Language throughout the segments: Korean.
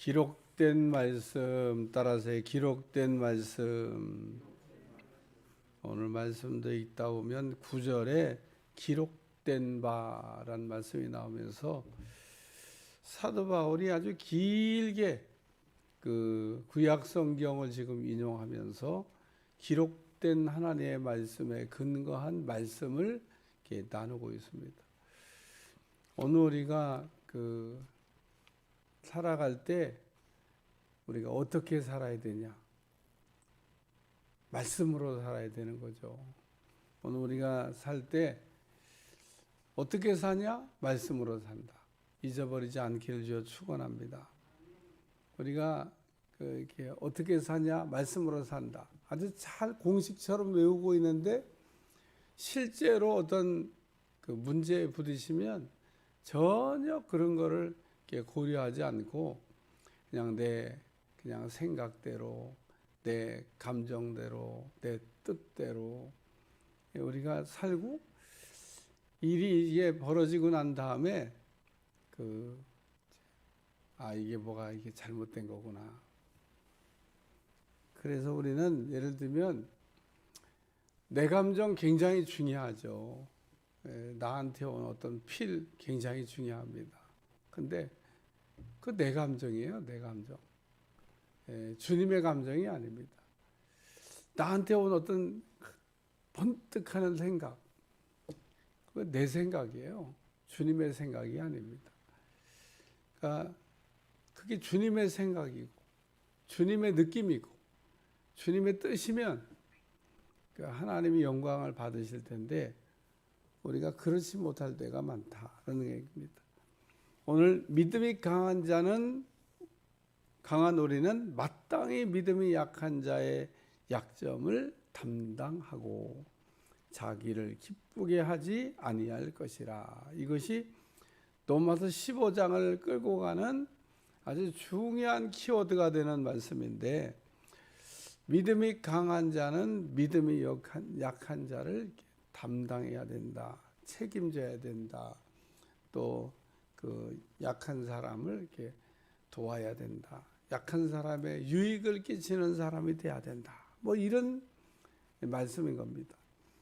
기록된 말씀 따라서의 기록된 말씀, 오늘 말씀도 읽다 보면 9절에 기록된 바란 말씀이 나오면서 사도 바울이 아주 길게 그 구약 성경을 지금 인용하면서 기록된 하나님의 말씀에 근거한 말씀을 이렇게 나누고 있습니다. 오늘 우리가 살아갈 때 우리가 어떻게 살아야 되냐? 말씀으로 살아야 되는 거죠. 오늘 우리가 살 때 어떻게 사냐? 말씀으로 산다. 잊어버리지 않기를 주여 축원합니다. 우리가 이렇게 어떻게 사냐? 말씀으로 산다. 아주 잘 공식처럼 외우고 있는데 실제로 어떤 그 문제에 부딪히면 전혀 그런 거를 이렇게 고려하지 않고 그냥 내 생각대로, 내 감정대로, 내 뜻대로 우리가 살고, 일이 이게 벌어지고 난 다음에 이게 뭐가 이게 잘못된 거구나. 그래서 우리는 예를 들면 내 감정 굉장히 중요하죠. 나한테 온 어떤 필 굉장히 중요합니다. 근데 그 내 감정이에요, 내 감정. 주님의 감정이 아닙니다. 나한테 온 어떤 번뜩하는 생각, 그거 내 생각이에요. 주님의 생각이 아닙니다. 그러니까 그게 주님의 생각이고 주님의 느낌이고 주님의 뜻이면 하나님이 영광을 받으실 텐데 우리가 그렇지 못할 때가 많다는 얘기입니다. 오늘 믿음이 강한 우리는 마땅히 믿음이 약한 자의 약점을 담당하고 자기를 기쁘게 하지 아니할 것이라. 이것이 로마서 15장을 끌고 가는 아주 중요한 키워드가 되는 말씀인데, 믿음이 강한 자는 믿음이 약한 자를 담당해야 된다, 책임져야 된다, 또 그 약한 사람을 이렇게 도와야 된다, 약한 사람의 유익을 끼치는 사람이 돼야 된다, 뭐 이런 말씀인 겁니다.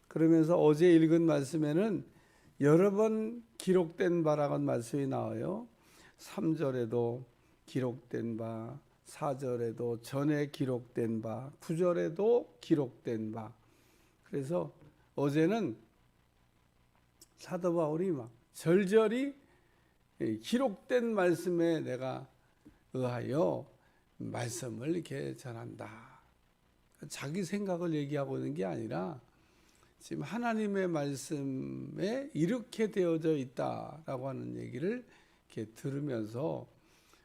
그러면서 어제 읽은 말씀에는 여러 번 기록된 바라는 말씀이 나와요. 3절에도 기록된 바, 4절에도 전에 기록된 바, 9절에도 기록된 바. 그래서 어제는 사도 바울이 막 절절히 기록된 말씀에 내가 의하여 말씀을 이렇게 전한다. 자기 생각을 얘기하고 있는 게 아니라 지금 하나님의 말씀에 이렇게 되어져 있다라고 하는 얘기를 이렇게 들으면서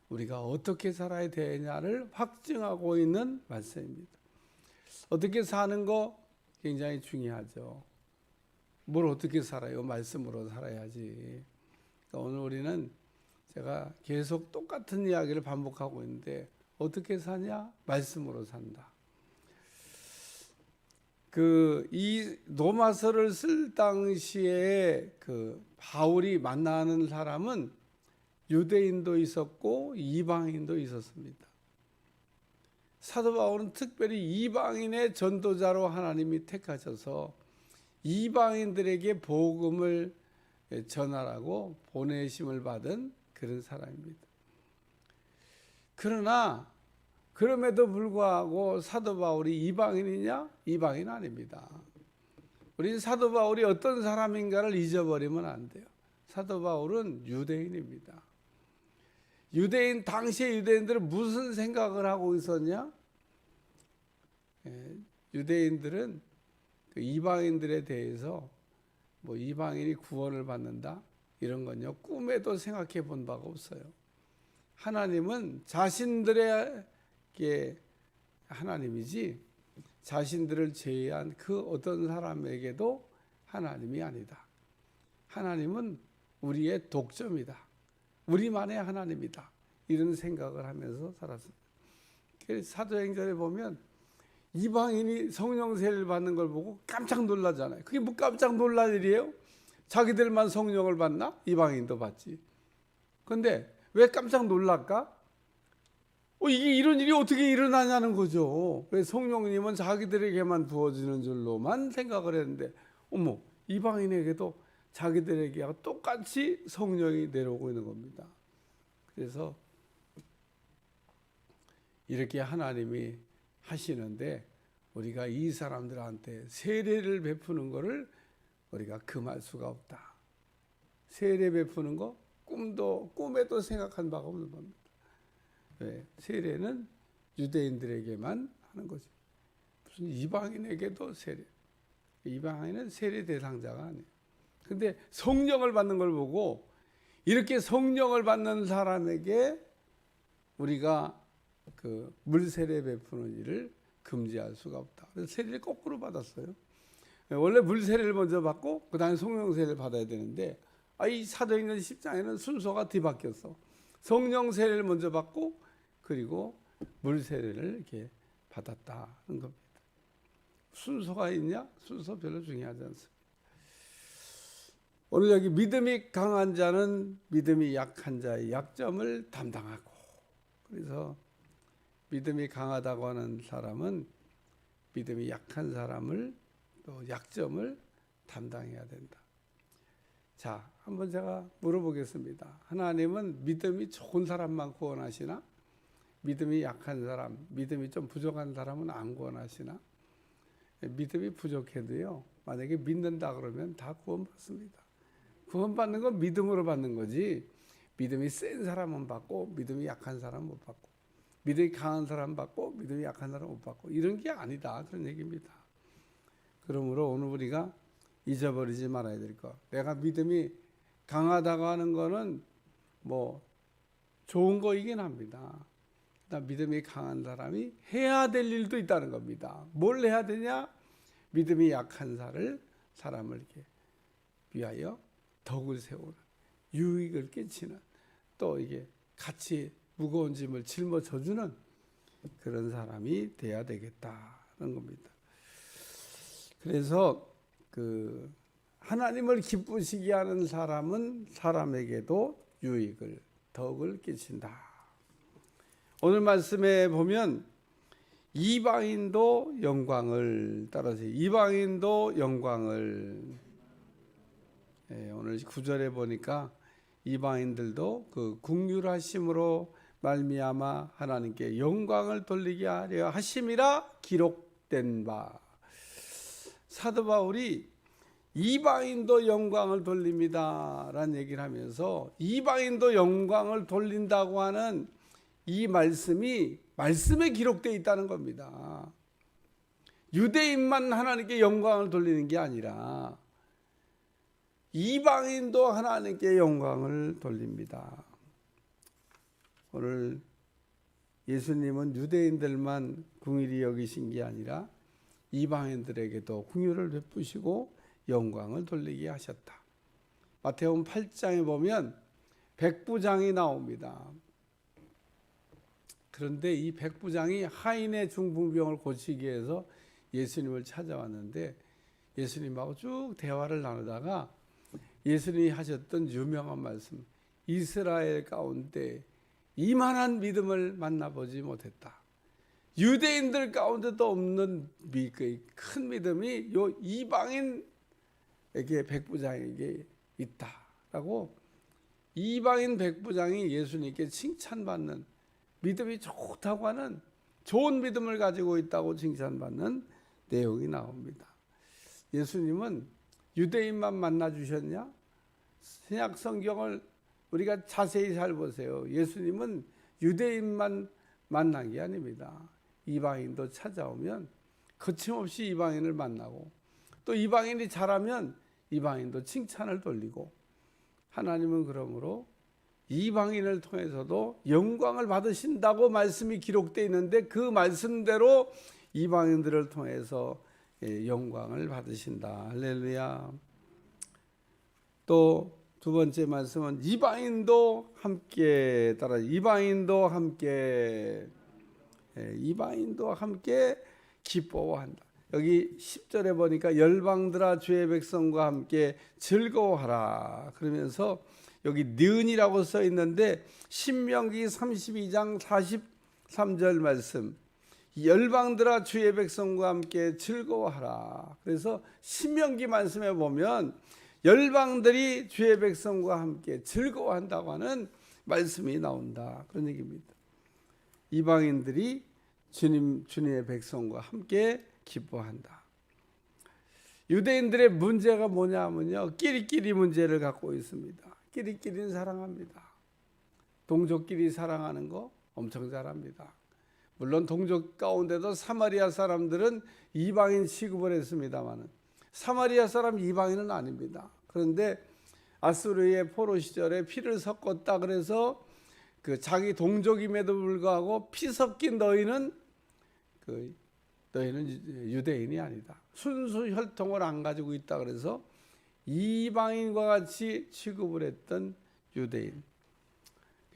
우리가 어떻게 살아야 되냐를 확증하고 있는 말씀입니다. 어떻게 사는 거 굉장히 중요하죠. 뭘 어떻게 살아요? 말씀으로 살아야지. 그러니까 오늘 우리는 제가 계속 똑같은 이야기를 반복하고 있는데 어떻게 사냐? 말씀으로 산다. 이 로마서를 쓸 당시에 바울이 만나는 사람은 유대인도 있었고 이방인도 있었습니다. 사도 바울은 특별히 이방인의 전도자로 하나님이 택하셔서 이방인들에게 복음을 전하라고 보내심을 받은 그런 사람입니다. 그러나 그럼에도 불구하고 사도 바울이 이방인이냐? 이방인 아닙니다. 우리는 사도 바울이 어떤 사람인가를 잊어버리면 안 돼요. 사도 바울은 유대인입니다. 당시의 유대인들은 무슨 생각을 하고 있었냐? 유대인들은 이방인들에 대해서 뭐 이방인이 구원을 받는다? 이런 건요, 꿈에도 생각해 본 바가 없어요. 하나님은 자신들의 하나님이지 자신들을 제외한 그 어떤 사람에게도 하나님이 아니다. 하나님은 우리의 독점이다. 우리만의 하나님이다. 이런 생각을 하면서 살았습니다. 사도행전에 보면 이방인이 성령 세례를 받는 걸 보고 깜짝 놀라잖아요. 그게 뭐 깜짝 놀랄 일이에요? 자기들만 성령을 받나? 이방인도 받지. 그런데 왜 깜짝 놀랄까? 이게 이런 일이 어떻게 일어나냐는 거죠. 왜 성령님은 자기들에게만 부어지는 줄로만 생각을 했는데 어머, 이방인에게도 자기들에게 똑같이 성령이 내려오고 있는 겁니다. 그래서 이렇게 하나님이 하시는데 우리가 이 사람들한테 세례를 베푸는 것을 우리가 금할 수가 없다. 세례 베푸는 거 꿈에도 생각한 바가 없는 겁니다. 왜? 세례는 유대인들에게만 하는 거지. 무슨 이방인에게도 세례. 이방인은 세례 대상자가 아니에요. 근데 성령을 받는 걸 보고 이렇게 성령을 받는 사람에게 우리가 그 물세례 베푸는 일을 금지할 수가 없다. 그래서 세례를 거꾸로 받았어요. 원래 물세례를 먼저 받고 그 다음에 성령 세례를 받아야 되는데 이 사도행전 10장에는 순서가 뒤바뀌었어. 성령 세례를 먼저 받고 그리고 물세례를 이렇게 받았다는 겁니다. 순서가 있냐? 순서 별로 중요하지 않습니다. 오늘 여기 믿음이 강한 자는 믿음이 약한 자의 약점을 담당하고, 그래서 믿음이 강하다고 하는 사람은 믿음이 약한 사람을 또 약점을 담당해야 된다. 자, 한번 제가 물어보겠습니다. 하나님은 믿음이 좋은 사람만 구원하시나? 믿음이 약한 사람, 믿음이 좀 부족한 사람은 안 구원하시나? 믿음이 부족해도요, 만약에 믿는다 그러면 다 구원받습니다. 구원받는 건 믿음으로 받는 거지, 믿음이 센 사람은 받고 믿음이 약한 사람은 못 받고, 믿음이 강한 사람 받고 믿음이 약한 사람 못 받고, 이런 게 아니다, 그런 얘기입니다. 그러므로 오늘 우리가 잊어버리지 말아야 될 것, 내가 믿음이 강하다고 하는 거는 뭐 좋은 거이긴 합니다. 믿음이 강한 사람이 해야 될 일도 있다는 겁니다. 뭘 해야 되냐? 믿음이 약한 사람을 이렇게 위하여 덕을 세우는, 유익을 끼치는, 또 이게 같이 무거운 짐을 짊어져주는 그런 사람이 돼야 되겠다는 겁니다. 그래서 그 하나님을 기쁘시게 하는 사람은 사람에게도 유익을, 덕을 끼친다. 오늘 말씀에 보면 이방인도 영광을, 따라서 이방인도 영광을, 오늘 9절에 보니까 이방인들도 그 긍휼하심으로 말미암아 하나님께 영광을 돌리게 하려 하심이라 기록된 바. 사도 바울이 이방인도 영광을 돌립니다 라는 얘기를 하면서 이방인도 영광을 돌린다고 하는 이 말씀에 기록되어 있다는 겁니다. 유대인만 하나님께 영광을 돌리는 게 아니라 이방인도 하나님께 영광을 돌립니다. 오늘 예수님은 유대인들만 긍휼히 여기신 게 아니라 이방인들에게도 긍휼을 베푸시고 영광을 돌리게 하셨다. 마태복음 8장에 보면 백부장이 나옵니다. 그런데 이 백부장이 하인의 중풍병을 고치기 위해서 예수님을 찾아왔는데 예수님하고 쭉 대화를 나누다가 예수님이 하셨던 유명한 말씀, 이스라엘 가운데 이만한 믿음을 만나보지 못했다. 유대인들 가운데도 없는 큰 믿음이 요 이방인에게, 백부장에게 있다라고, 이방인 백부장이 예수님께 칭찬받는, 믿음이 좋다고 하는, 좋은 믿음을 가지고 있다고 칭찬받는 내용이 나옵니다. 예수님은 유대인만 만나 주셨냐? 신약 성경을 우리가 자세히 잘 보세요. 예수님은 유대인만 만난 게 아닙니다. 이방인도 찾아오면 거침없이 이방인을 만나고, 또 이방인이 잘하면 이방인도 칭찬을 돌리고, 하나님은 그러므로 이방인을 통해서도 영광을 받으신다고 말씀이 기록되어 있는데 그 말씀대로 이방인들을 통해서 영광을 받으신다. 할렐루야. 또 두 번째 말씀은 이방인도 함께, 따라 이방인도 함께 기뻐워한다. 여기 10절에 보니까 열방들아 주의 백성과 함께 즐거워하라 그러면서 여기 느은이라고 써 있는데 신명기 32장 3절 말씀, 열방들아 주의 백성과 함께 즐거워하라. 그래서 신명기 말씀에 보면 열방들이 주의 백성과 함께 즐거워한다고 하는 말씀이 나온다, 그런 얘기입니다. 이방인들이 주님의 백성과 함께 기뻐한다. 유대인들의 문제가 뭐냐면요, 끼리끼리 문제를 갖고 있습니다. 끼리끼리는 사랑합니다. 동족끼리 사랑하는 거 엄청 잘합니다. 물론 동족 가운데도 사마리아 사람들은 이방인 취급을 했습니다만 사마리아 사람 이방인은 아닙니다. 그런데 아수르의 포로 시절에 피를 섞었다 그래서 그 자기 동족임에도 불구하고 피 섞인 너희는 유대인이 아니다. 순수 혈통을 안 가지고 있다 그래서 이방인과 같이 취급을 했던 유대인.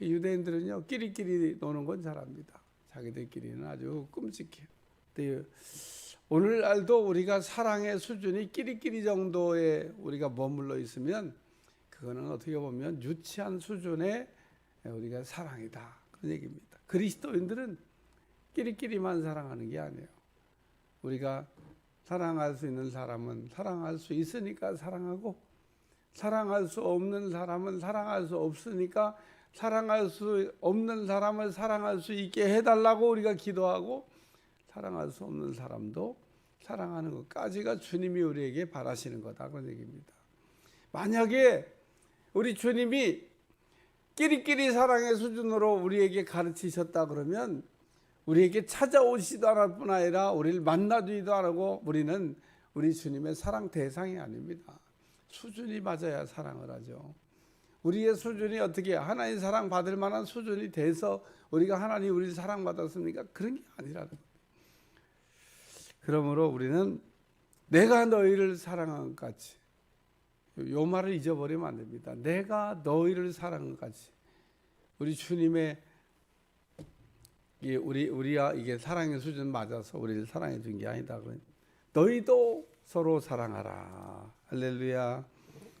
유대인들은요, 끼리끼리 노는 건 잘합니다. 자기들끼리는 아주 끔찍해요. 오늘날도 우리가 사랑의 수준이 끼리끼리 정도에 우리가 머물러 있으면 그거는 어떻게 보면 유치한 수준의 우리가 사랑이다, 그런 얘기입니다. 그리스도인들은 끼리끼리만 사랑하는 게 아니에요. 우리가 사랑할 수 있는 사람은 사랑할 수 있으니까 사랑하고, 사랑할 수 없는 사람은 사랑할 수 없으니까 사랑할 수 없는 사람을 사랑할 수 있게 해달라고 우리가 기도하고, 사랑할 수 없는 사람도 사랑하는 것까지가 주님이 우리에게 바라시는 거다, 그런 얘기입니다. 만약에 우리 주님이 끼리끼리 사랑의 수준으로 우리에게 가르치셨다 그러면 우리에게 찾아오시도 않을 뿐 아니라 우리를 만나주지도 않고 우리는 우리 주님의 사랑 대상이 아닙니다. 수준이 맞아야 사랑을 하죠. 우리의 수준이 어떻게 하나님 사랑 받을 만한 수준이 돼서 우리가 하나님 우리 사랑 받았습니까? 그런 게 아니라는 거예요. 그러므로 우리는 내가 너희를 사랑한 것 같이, 요 말을 잊어버리면 안 됩니다. 내가 너희를 사랑한 것 같이. 우리 주님의 우리가 이게 사랑의 수준 맞아서 우리를 사랑해 준 게 아니다. 너희도 서로 사랑하라. 할렐루야.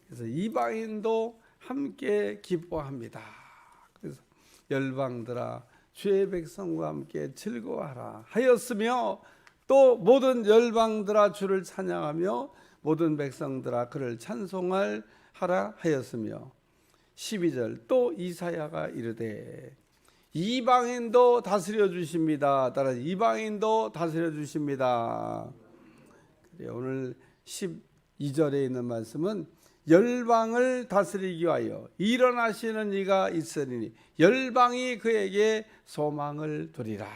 그래서 이방인도 함께 기뻐합니다. 그래서 열방들아 주의 백성과 함께 즐거워하라 하였으며, 또 모든 열방들아 주를 찬양하며 모든 백성들아 그를 찬송하라 하였으며, 12절 또 이사야가 이르되 이방인도 다스려 주십니다. 따라 이방인도 다스려 주십니다. 오늘 12절에 있는 말씀은 열방을 다스리기 위하여 일어나시는 이가 있으리니 열방이 그에게 소망을 두리라.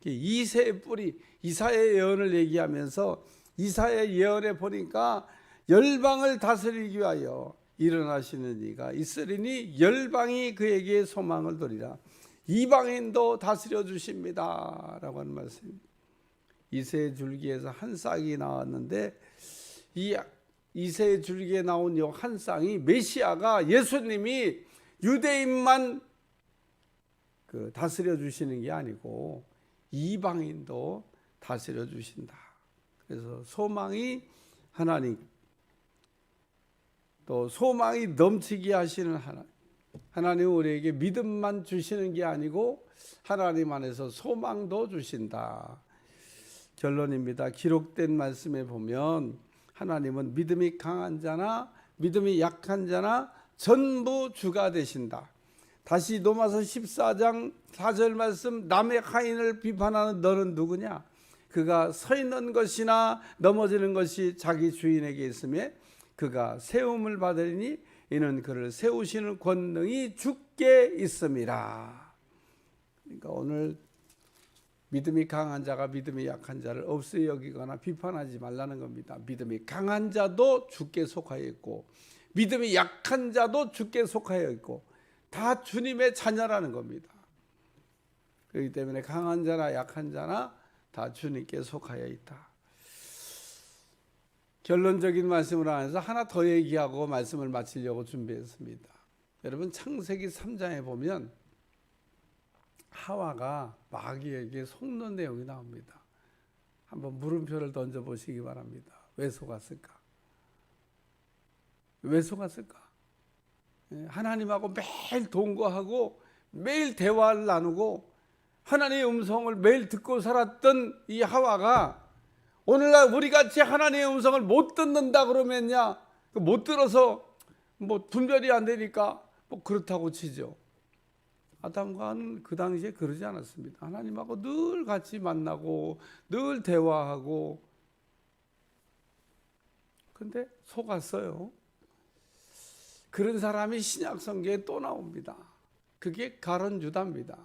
이새의 뿌리, 이사야의 예언을 얘기하면서 이사야의 예언에 보니까 열방을 다스리기 위하여 일어나시는 이가 있으리니 열방이 그에게 소망을 두리라. 이방인도 다스려 주십니다 라고 하는 말씀입니다. 이새의 줄기에서 한 싹이 나왔는데 이 이새의 줄기에 나온 이 한 쌍이 메시아가 예수님이 유대인만 다스려 주시는 게 아니고 이방인도 다스려 주신다. 그래서 소망이 하나님, 또 소망이 넘치게 하시는 하나님, 우리에게 믿음만 주시는 게 아니고 하나님 안에서 소망도 주신다. 결론입니다. 기록된 말씀에 보면 하나님은 믿음이 강한 자나 믿음이 약한 자나 전부 주가 되신다. 다시 로마서 14장 4절 말씀, 남의 하인을 비판하는 너는 누구냐? 그가 서 있는 것이나 넘어지는 것이 자기 주인에게 있으며 그가 세움을 받으리니 이는 그를 세우시는 권능이 주께 있음이라. 그러니까 오늘 믿음이 강한 자가 믿음이 약한 자를 없이 여기거나 비판하지 말라는 겁니다. 믿음이 강한 자도 주께 속하여 있고 믿음이 약한 자도 주께 속하여 있고 다 주님의 자녀라는 겁니다. 그렇기 때문에 강한 자나 약한 자나 다 주님께 속하여 있다. 결론적인 말씀을 하면서 하나 더 얘기하고 말씀을 마치려고 준비했습니다. 여러분, 창세기 3장에 보면 하와가 마귀에게 속는 내용이 나옵니다. 한번 물음표를 던져보시기 바랍니다. 왜 속았을까? 왜 속았을까? 하나님하고 매일 동거하고 매일 대화를 나누고 하나님의 음성을 매일 듣고 살았던 이 하와가 오늘날 우리 같이 하나님의 음성을 못 듣는다 그러면야, 못 들어서 뭐 분별이 안 되니까 뭐 그렇다고 치죠. 아담과는 그 당시에 그러지 않았습니다. 하나님하고 늘 같이 만나고 늘 대화하고. 근데 속았어요. 그런 사람이 신약 성경에 또 나옵니다. 그게 가룟 유다입니다.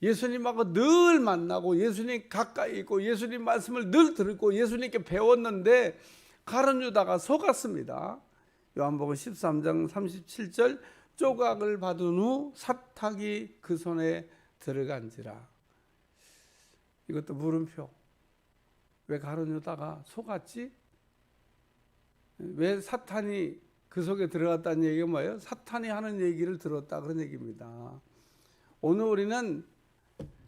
예수님하고 늘 만나고 예수님 가까이 있고 예수님 말씀을 늘 듣고 예수님께 배웠는데 가룟 유다가 속았습니다. 요한복음 13장 37절, 조각을 받은 후 사탁이 그 손에 들어간지라. 이것도 물음표. 왜 가룟 유다가 속았지? 왜 사탄이 그 속에 들어갔다는 얘기가 뭐예요? 사탄이 하는 얘기를 들었다, 그런 얘기입니다. 오늘 우리는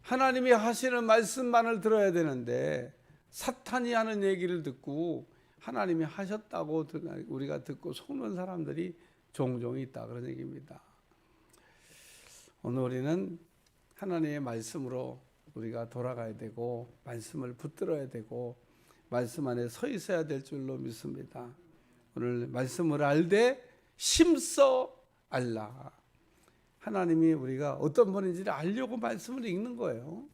하나님이 하시는 말씀만을 들어야 되는데 사탄이 하는 얘기를 듣고 하나님이 하셨다고 우리가 듣고 속는 사람들이 종종 있다, 그런 얘기입니다. 오늘 우리는 하나님의 말씀으로 우리가 돌아가야 되고 말씀을 붙들어야 되고 말씀 안에 서 있어야 될 줄로 믿습니다. 오늘 말씀을 알되 심써 알라. 하나님이 우리가 어떤 분인지를 알려고 말씀을 읽는 거예요.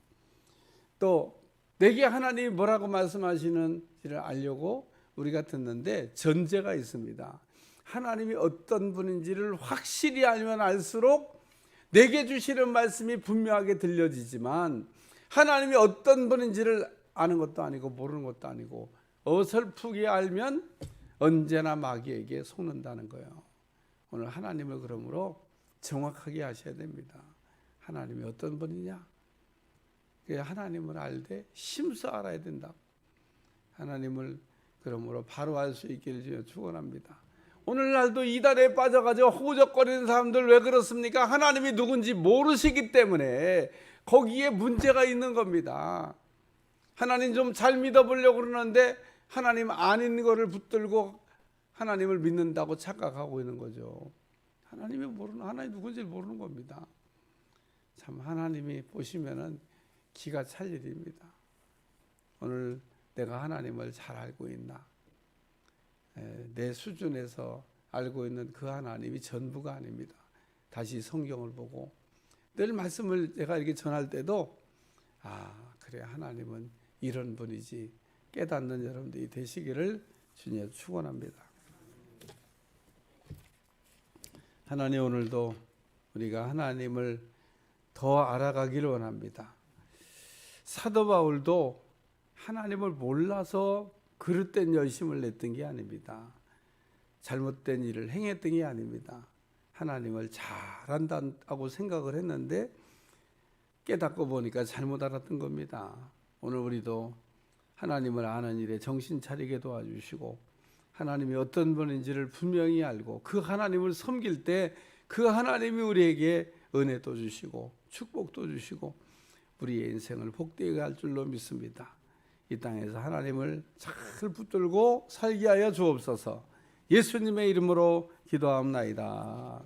또 내게 하나님이 뭐라고 말씀하시는지를 알려고 우리가 듣는데 전제가 있습니다. 하나님이 어떤 분인지를 확실히 알면 알수록 내게 주시는 말씀이 분명하게 들려지지만 하나님이 어떤 분인지를 아는 것도 아니고 모르는 것도 아니고 어설프게 알면 언제나 마귀에게 속는다는 거예요. 오늘 하나님을 그러므로 정확하게 아셔야 됩니다. 하나님이 어떤 분이냐? 하나님을 알되 심써 알아야 된다. 하나님을 그러므로 바로 알 수 있기를 주여 축원합니다. 오늘날도 이단에 빠져가지고 호적거리는 사람들 왜 그렇습니까? 하나님이 누군지 모르시기 때문에 거기에 문제가 있는 겁니다. 하나님 좀 잘 믿어보려고 그러는데 하나님 아닌 거를 붙들고 하나님을 믿는다고 착각하고 있는 거죠. 하나님 누군지 모르는 겁니다. 참 하나님이 보시면은 기가 찰 일입니다. 오늘 내가 하나님을 잘 알고 있나? 내 수준에서 알고 있는 그 하나님이 전부가 아닙니다. 다시 성경을 보고 늘 말씀을 제가 이렇게 전할 때도 그래 하나님은 이런 분이지 깨닫는 여러분들이 되시기를 주님 축원합니다. 하나님 오늘도 우리가 하나님을 더 알아가기를 원합니다. 사도 바울도 하나님을 몰라서 그릇된 열심을 냈던 게 아닙니다. 잘못된 일을 행했던 게 아닙니다. 하나님을 잘한다고 생각을 했는데 깨닫고 보니까 잘못 알았던 겁니다. 오늘 우리도 하나님을 아는 일에 정신 차리게 도와주시고 하나님이 어떤 분인지를 분명히 알고 그 하나님을 섬길 때 그 하나님이 우리에게 은혜도 주시고 축복도 주시고 우리의 인생을 복되게 할 줄로 믿습니다. 이 땅에서 하나님을 잘 붙들고 살게 하여 주옵소서. 예수님의 이름으로 기도합나이다.